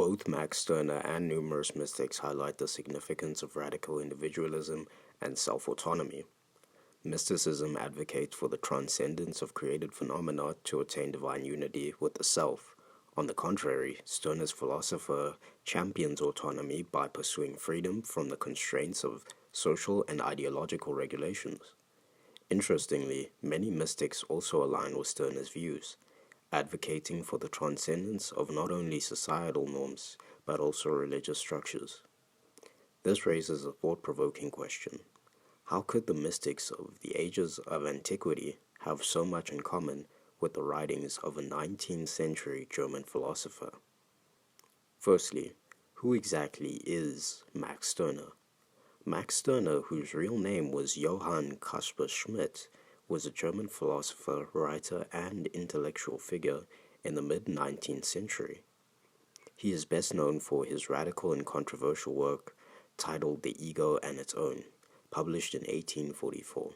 Both Max Stirner and numerous mystics highlight the significance of radical individualism and self-autonomy. Mysticism advocates for the transcendence of created phenomena to attain divine unity with the self. On the contrary, Stirner's philosopher champions autonomy by pursuing freedom from the constraints of social and ideological regulations. Interestingly, many mystics also align with Stirner's views, advocating for the transcendence of not only societal norms, but also religious structures. This raises a thought-provoking question. How could the mystics of the ages of antiquity have so much in common with the writings of a 19th century German philosopher? Firstly, who exactly is Max Stirner? Max Stirner, whose real name was Johann Caspar Schmidt, was a German philosopher, writer, and intellectual figure in the mid-19th century. He is best known for his radical and controversial work titled The Ego and Its Own, published in 1844.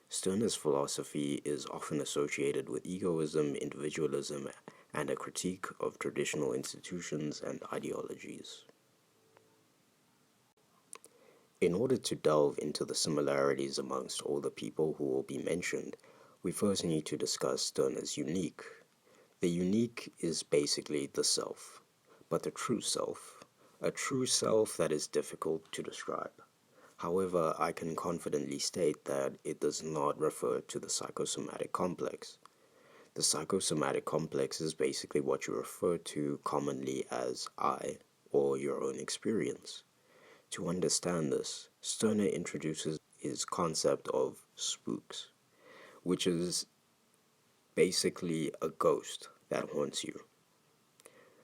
Stirner's philosophy is often associated with egoism, individualism, and a critique of traditional institutions and ideologies. In order to delve into the similarities amongst all the people who will be mentioned, we first need to discuss Stirner's unique. The unique is basically the self, but the true self, a true self that is difficult to describe. However, I can confidently state that it does not refer to the psychosomatic complex. The psychosomatic complex is basically what you refer to commonly as I, or your own experience. To understand this, Stirner introduces his concept of spooks, which is basically a ghost that haunts you.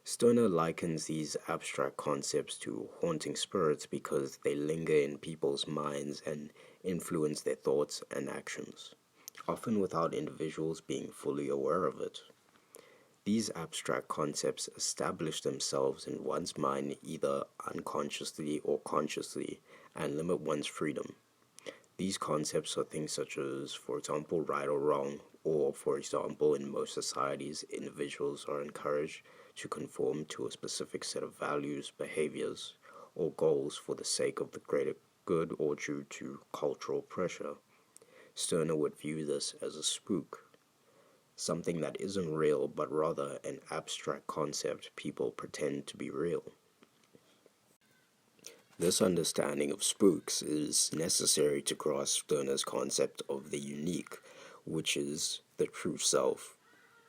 Stirner likens these abstract concepts to haunting spirits because they linger in people's minds and influence their thoughts and actions, often without individuals being fully aware of it. These abstract concepts establish themselves in one's mind either unconsciously or consciously and limit one's freedom. These concepts are things such as, for example, right or wrong, or, for example, in most societies, individuals are encouraged to conform to a specific set of values, behaviors, or goals for the sake of the greater good or due to cultural pressure. Stirner would view this as a spook, something that isn't real but rather an abstract concept people pretend to be real. This understanding of spooks is necessary to grasp Stirner's concept of the unique, which is the true self,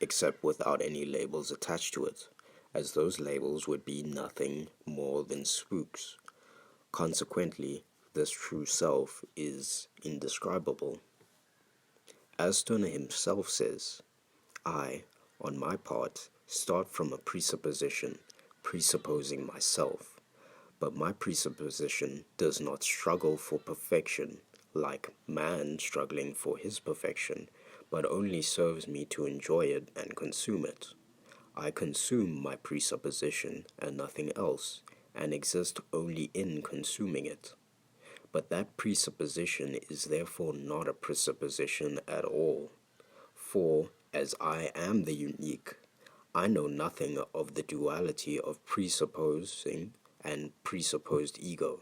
except without any labels attached to it, as those labels would be nothing more than spooks. Consequently, this true self is indescribable. As Stirner himself says, I, on my part, start from a presupposition, presupposing myself, but my presupposition does not struggle for perfection, like man struggling for his perfection, but only serves me to enjoy it and consume it. I consume my presupposition and nothing else, and exist only in consuming it. But that presupposition is therefore not a presupposition at all, for, as I am the unique, I know nothing of the duality of presupposing and presupposed ego,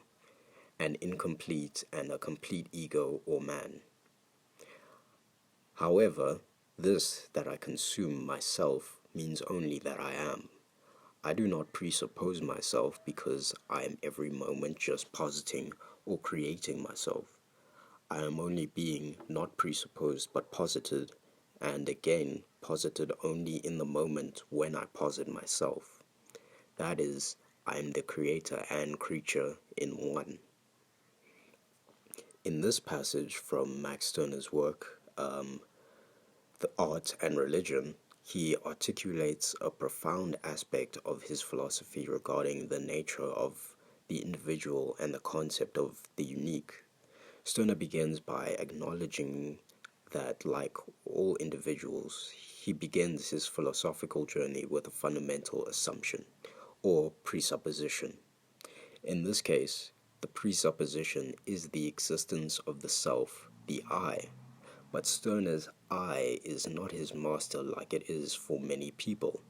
an incomplete and a complete ego or man. However, this that I consume myself means only that I am. I do not presuppose myself because I am every moment just positing or creating myself. I am only being not presupposed but posited, and again posited only in the moment when I posit myself. That is, I am the creator and creature in one. In this passage from Max Stirner's work, The Art and Religion, he articulates a profound aspect of his philosophy regarding the nature of the individual and the concept of the unique. Stirner begins by acknowledging that, like all individuals, he begins his philosophical journey with a fundamental assumption, or presupposition. In this case, the presupposition is the existence of the self, the I. But Stirner's I is not his master like it is for many people.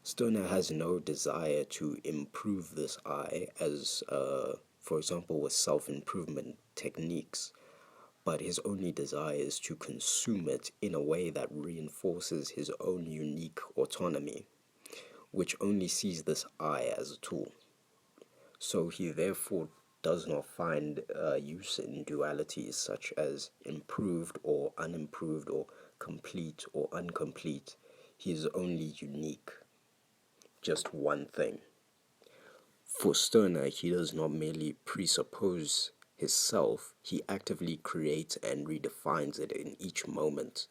Stirner has no desire to improve this I, as, for example, with self improvement techniques, but his only desire is to consume it in a way that reinforces his own unique autonomy, which only sees this I as a tool. So he therefore does not find use in dualities such as improved or unimproved or complete or incomplete. He is only unique, just one thing. For Stirner, he does not merely presuppose his self, he actively creates and redefines it in each moment.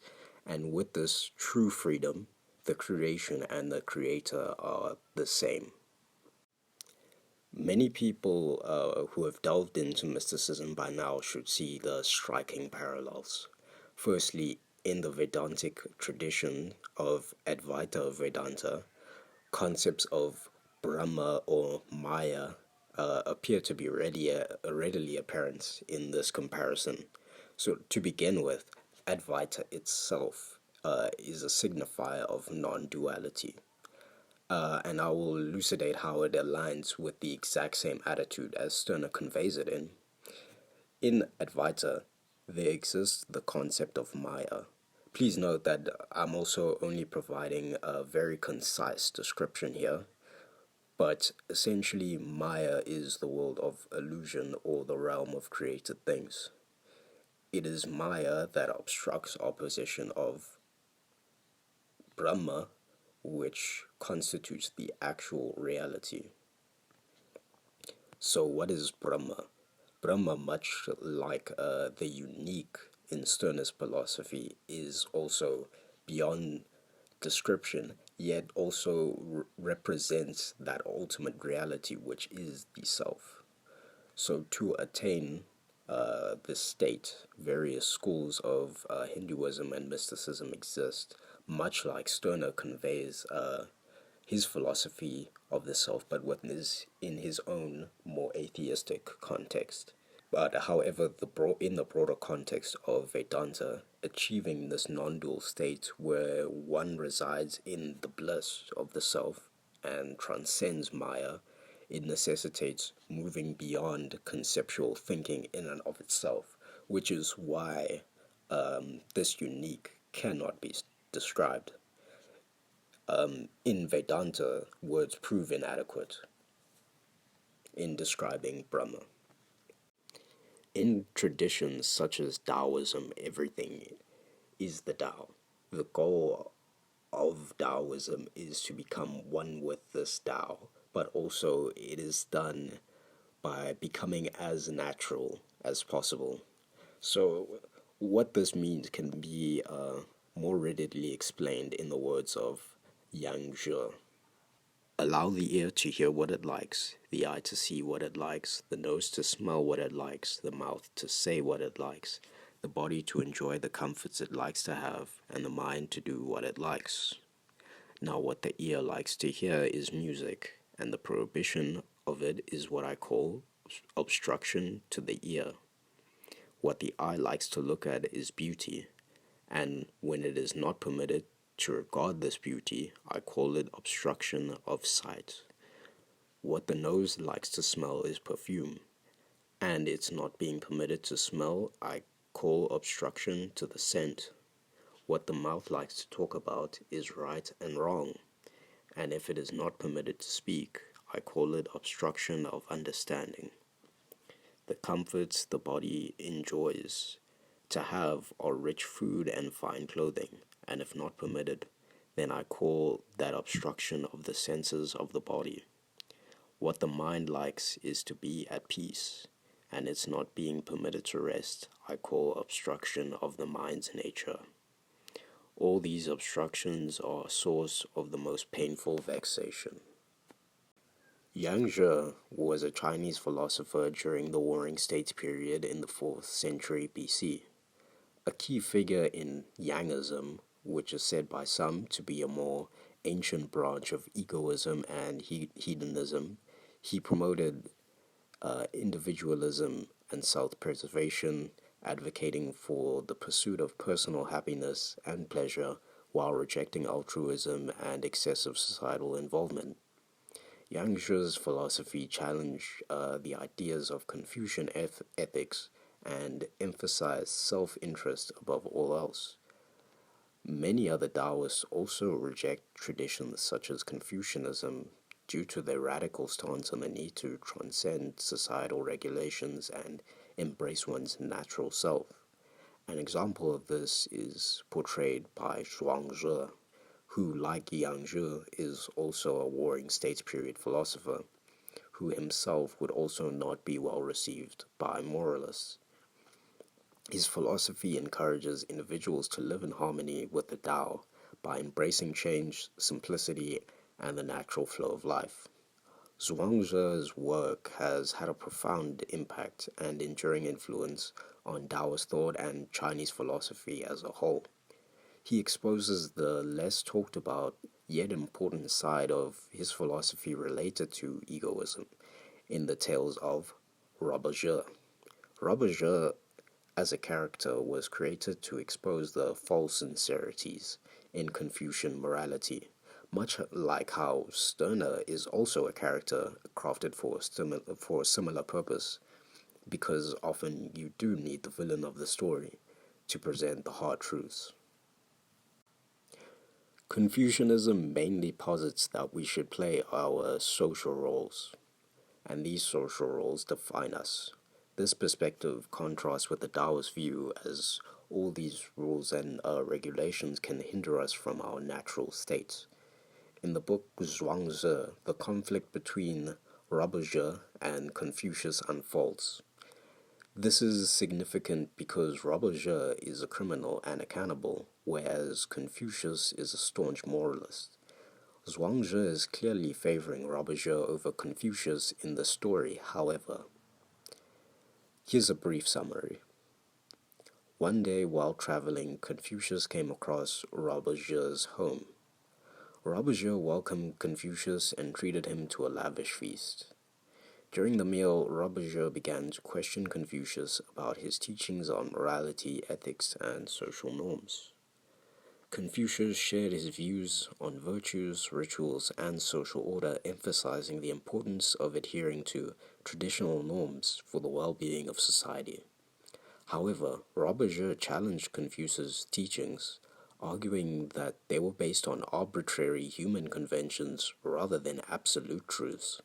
And with this true freedom, the creation and the creator are the same. Many people who have delved into mysticism by now should see the striking parallels. Firstly, in the Vedantic tradition of Advaita Vedanta, concepts of Brahma or Maya appear to be readily apparent in this comparison. So, to begin with, Advaita itself is a signifier of non duality. And I will elucidate how it aligns with the exact same attitude as Stirner conveys it in. In Advaita, there exists the concept of Maya. Please note that I'm also only providing a very concise description here, but essentially, Maya is the world of illusion or the realm of created things. It is Maya that obstructs opposition of Brahma, which constitutes the actual reality. So, what is Brahma? Brahma, much like the unique in Stirner's philosophy, is also beyond description, yet also represents that ultimate reality, which is the self. So, to attain this state, various schools of Hinduism and mysticism exist, much like Stirner conveys his philosophy of the self, but in his own more atheistic context. But however, in the broader context of Vedanta, achieving this non-dual state where one resides in the bliss of the self and transcends Maya, it necessitates moving beyond conceptual thinking in and of itself, which is why this unique cannot be described. In Vedanta, words prove inadequate in describing Brahma. In traditions such as Taoism, everything is the Tao. The goal of Taoism is to become one with this Tao, but also it is done by becoming as natural as possible. So, what this means can be more readily explained in the words of Yang Zhe. Allow the ear to hear what it likes, the eye to see what it likes, the nose to smell what it likes, the mouth to say what it likes, the body to enjoy the comforts it likes to have, and the mind to do what it likes. Now, what the ear likes to hear is music, and the prohibition of it is what I call obstruction to the ear. What the eye likes to look at is beauty, and when it is not permitted to regard this beauty, I call it obstruction of sight. What the nose likes to smell is perfume, and it's not being permitted to smell, I call obstruction to the scent. What the mouth likes to talk about is right and wrong, and if it is not permitted to speak, I call it obstruction of understanding. The comforts the body enjoys to have are rich food and fine clothing, and if not permitted, then I call that obstruction of the senses of the body. What the mind likes is to be at peace, and it's not being permitted to rest, I call obstruction of the mind's nature. All these obstructions are a source of the most painful vexation. Yang Zhe was a Chinese philosopher during the Warring States period in the 4th century BC. A key figure in Yangism, which is said by some to be a more ancient branch of egoism and hedonism, he promoted individualism and self-preservation, advocating for the pursuit of personal happiness and pleasure while rejecting altruism and excessive societal involvement. Yang Zhe's philosophy challenged the ideas of Confucian ethics and emphasized self interest above all else. Many other Taoists also reject traditions such as Confucianism due to their radical stance on the need to transcend societal regulations and embrace one's natural self. An example of this is portrayed by Zhuangzi, who, like Yang Zhe, is also a Warring States period philosopher, who himself would also not be well received by moralists. His philosophy encourages individuals to live in harmony with the Tao by embracing change, simplicity, and the natural flow of life. Zhuangzi's work has had a profound impact and enduring influence on Taoist thought and Chinese philosophy as a whole. He exposes the less talked about yet important side of his philosophy related to egoism in the tales of Robber Zhe. Robber Zhe as a character was created to expose the false sincerities in Confucian morality, much like how Stirner is also a character crafted for a similar purpose, because often you do need the villain of the story to present the hard truths. Confucianism mainly posits that we should play our social roles, and these social roles define us. This perspective contrasts with the Taoist view, as all these rules and regulations can hinder us from our natural states. In the book Zhuangzi, the conflict between Robber Zhe and Confucius unfolds. This is significant because Robber Zhe is a criminal and a cannibal, whereas Confucius is a staunch moralist. Zhuangzi is clearly favoring Robber Zhe over Confucius in the story, however. Here's a brief summary. One day while traveling, Confucius came across Robber Zhe's home. Robber Zhe welcomed Confucius and treated him to a lavish feast. During the meal, Robber Zhe began to question Confucius about his teachings on morality, ethics, and social norms. Confucius shared his views on virtues, rituals, and social order, emphasizing the importance of adhering to traditional norms for the well-being of society. However, Robert Zhe challenged Confucius' teachings, arguing that they were based on arbitrary human conventions rather than absolute truths.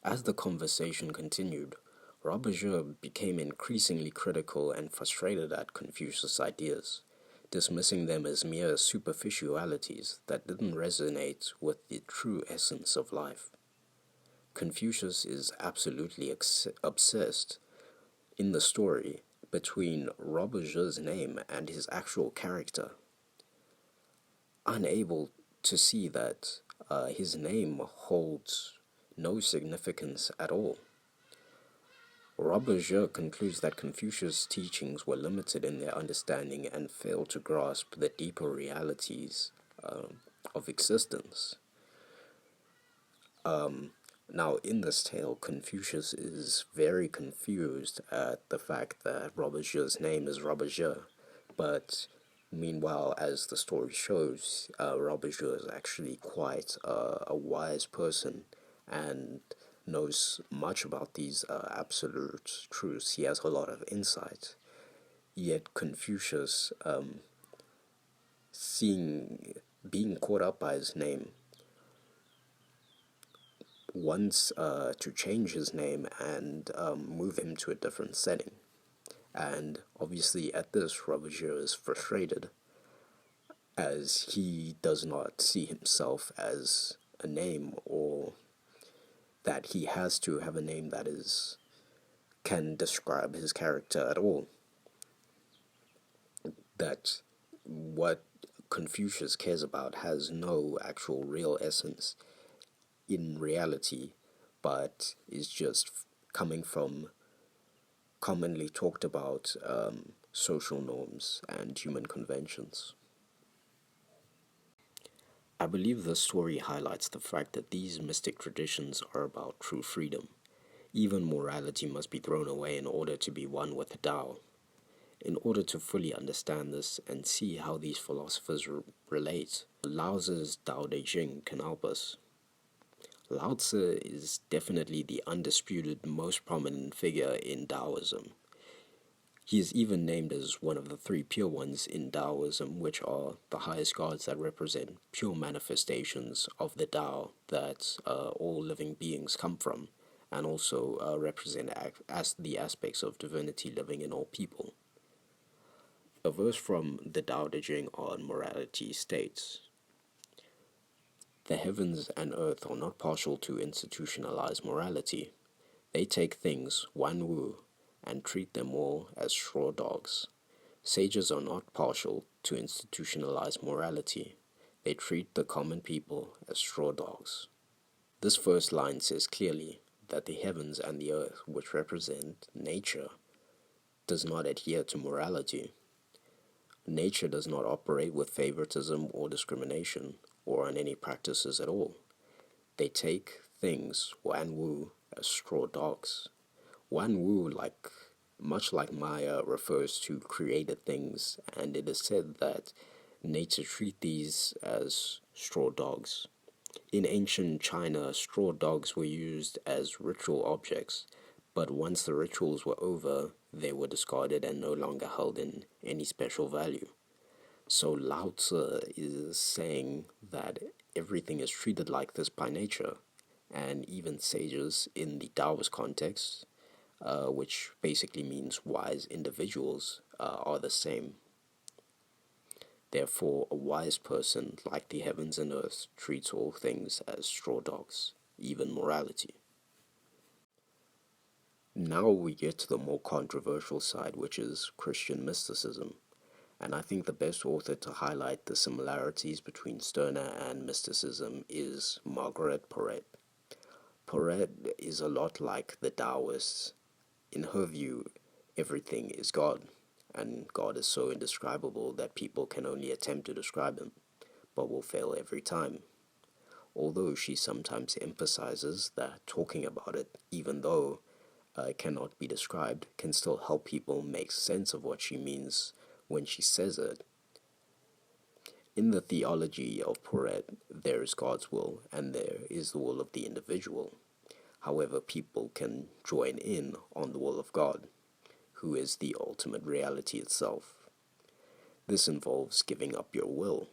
As the conversation continued, Robert Zhe became increasingly critical and frustrated at Confucius' ideas, dismissing them as mere superficialities that didn't resonate with the true essence of life. Confucius is absolutely obsessed in the story between Robert Zhe's name and his actual character, unable to see that his name holds no significance at all. Robert Zhe concludes that Confucius' teachings were limited in their understanding and failed to grasp the deeper realities of existence. Now, in this tale, Confucius is very confused at the fact that Robert Zhe's name is Robert Zhe, but meanwhile, as the story shows, Robert Zhe is actually quite a wise person and knows much about these absolute truths. He has a lot of insight. Yet Confucius, being caught up by his name, wants to change his name and move him to a different setting. And obviously at this, Robert Zhe is frustrated, as he does not see himself as a name, or that he has to have a name that can describe his character at all. That what Confucius cares about has no actual real essence in reality, but is just coming from commonly talked about social norms and human conventions. I believe the story highlights the fact that these mystic traditions are about true freedom. Even morality must be thrown away in order to be one with the Tao. In order to fully understand this and see how these philosophers relate, Lao Tzu's Tao Te Ching can help us. Lao Tzu is definitely the undisputed most prominent figure in Taoism. He is even named as one of the three pure ones in Taoism, which are the highest gods that represent pure manifestations of the Tao that all living beings come from, and also represent as the aspects of divinity living in all people. A verse from the Tao Te Ching on morality states, "The heavens and earth are not partial to institutionalized morality. They take things, wan wu, and treat them all as straw dogs. Sages are not partial to institutionalized morality. They treat the common people as straw dogs." This first line says clearly that the heavens and the earth, which represent nature, does not adhere to morality. Nature does not operate with favoritism or discrimination, or on any practices at all. They take things, wan wu, as straw dogs. Wan wu, much like Maya, refers to created things, and it is said that nature treat these as straw dogs. In ancient China, straw dogs were used as ritual objects, but once the rituals were over, they were discarded and no longer held in any special value. So Lao Tzu is saying that everything is treated like this by nature, and even sages in the Taoist context, which basically means wise individuals, are the same. Therefore, a wise person, like the heavens and earth, treats all things as straw dogs, even morality. Now we get to the more controversial side, which is Christian mysticism. And I think the best author to highlight the similarities between Stirner and mysticism is Margaret Porete. Porete is a lot like the Taoists. In her view, everything is God, and God is so indescribable that people can only attempt to describe him, but will fail every time. Although she sometimes emphasizes that talking about it, even though it cannot be described, can still help people make sense of what she means when she says it. In the theology of Porete, there is God's will and there is the will of the individual. However, people can join in on the will of God, who is the ultimate reality itself. This involves giving up your will.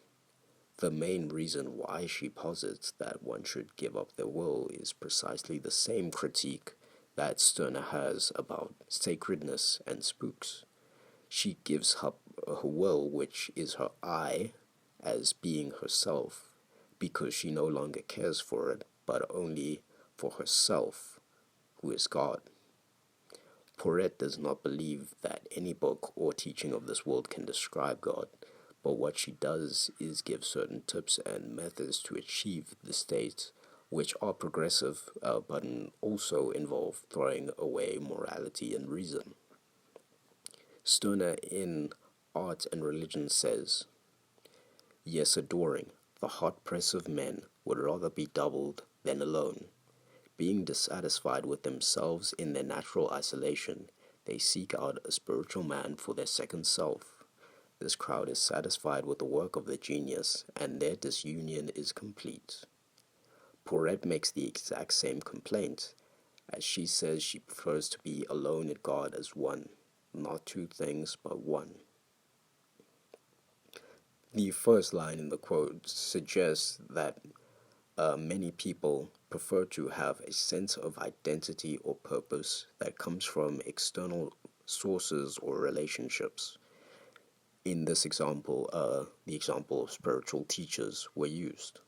The main reason why she posits that one should give up their will is precisely the same critique that Stirner has about sacredness and spooks. She gives up her will, which is her I, as being herself, because she no longer cares for it, but only for herself, who is God. Porete does not believe that any book or teaching of this world can describe God, but what she does is give certain tips and methods to achieve the state, which are progressive, but also involve throwing away morality and reason. Stirner in Art and Religion says, "Yes, adoring, the hot press of men would rather be doubled than alone. Being dissatisfied with themselves in their natural isolation, they seek out a spiritual man for their second self. This crowd is satisfied with the work of the genius, and their disunion is complete." Porete makes the exact same complaint, as she says she prefers to be alone in God as one, not two things, but one. The first line in the quote suggests that many people prefer to have a sense of identity or purpose that comes from external sources or relationships. In this example, the example of spiritual teachers were used.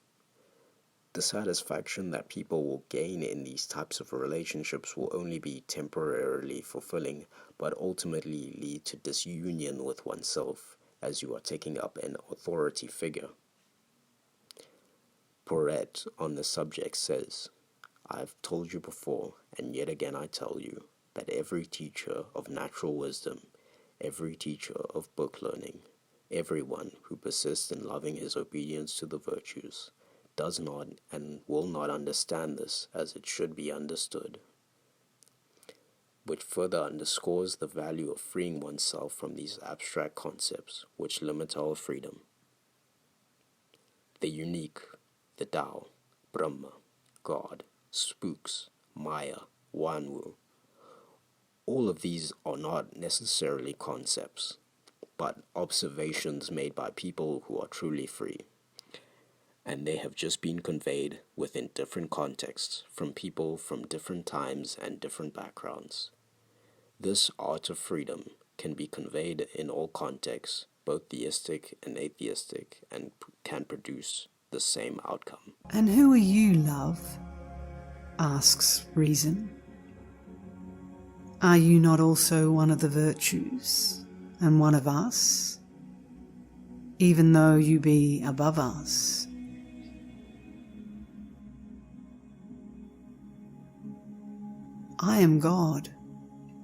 The satisfaction that people will gain in these types of relationships will only be temporarily fulfilling, but ultimately lead to disunion with oneself, as you are taking up an authority figure. Porete on the subject says, "I've told you before, and yet again I tell you, that every teacher of natural wisdom, every teacher of book learning, everyone who persists in loving his obedience to the virtues, does not and will not understand this as it should be understood." which further underscores the value of freeing oneself from these abstract concepts which limit our freedom. The unique, the Tao, Brahma, God, spooks, Maya, Wanwu. All of these are not necessarily concepts, but observations made by people who are truly free. And they have just been conveyed within different contexts from people from different times and different backgrounds. This art of freedom can be conveyed in all contexts, both theistic and atheistic, and can produce the same outcome. And who are you, love? Asks reason. Are you not also one of the virtues, and one of us, even though you be above us? I am God,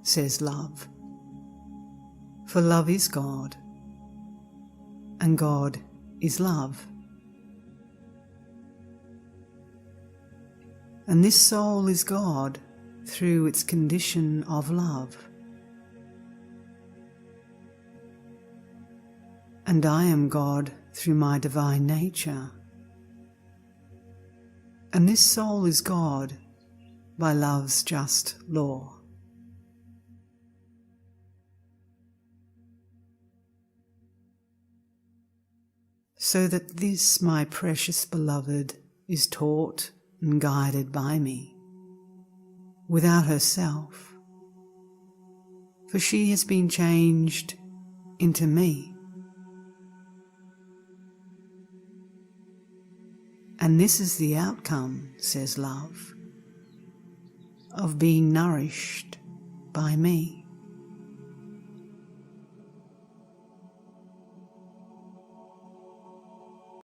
says love, for love is God, and God is love. And this soul is God through its condition of love. And I am God through my divine nature. And this soul is God by love's just law. So that this, my precious beloved, is taught and guided by me, without herself, for she has been changed into me. And this is the outcome, says love, of being nourished by me.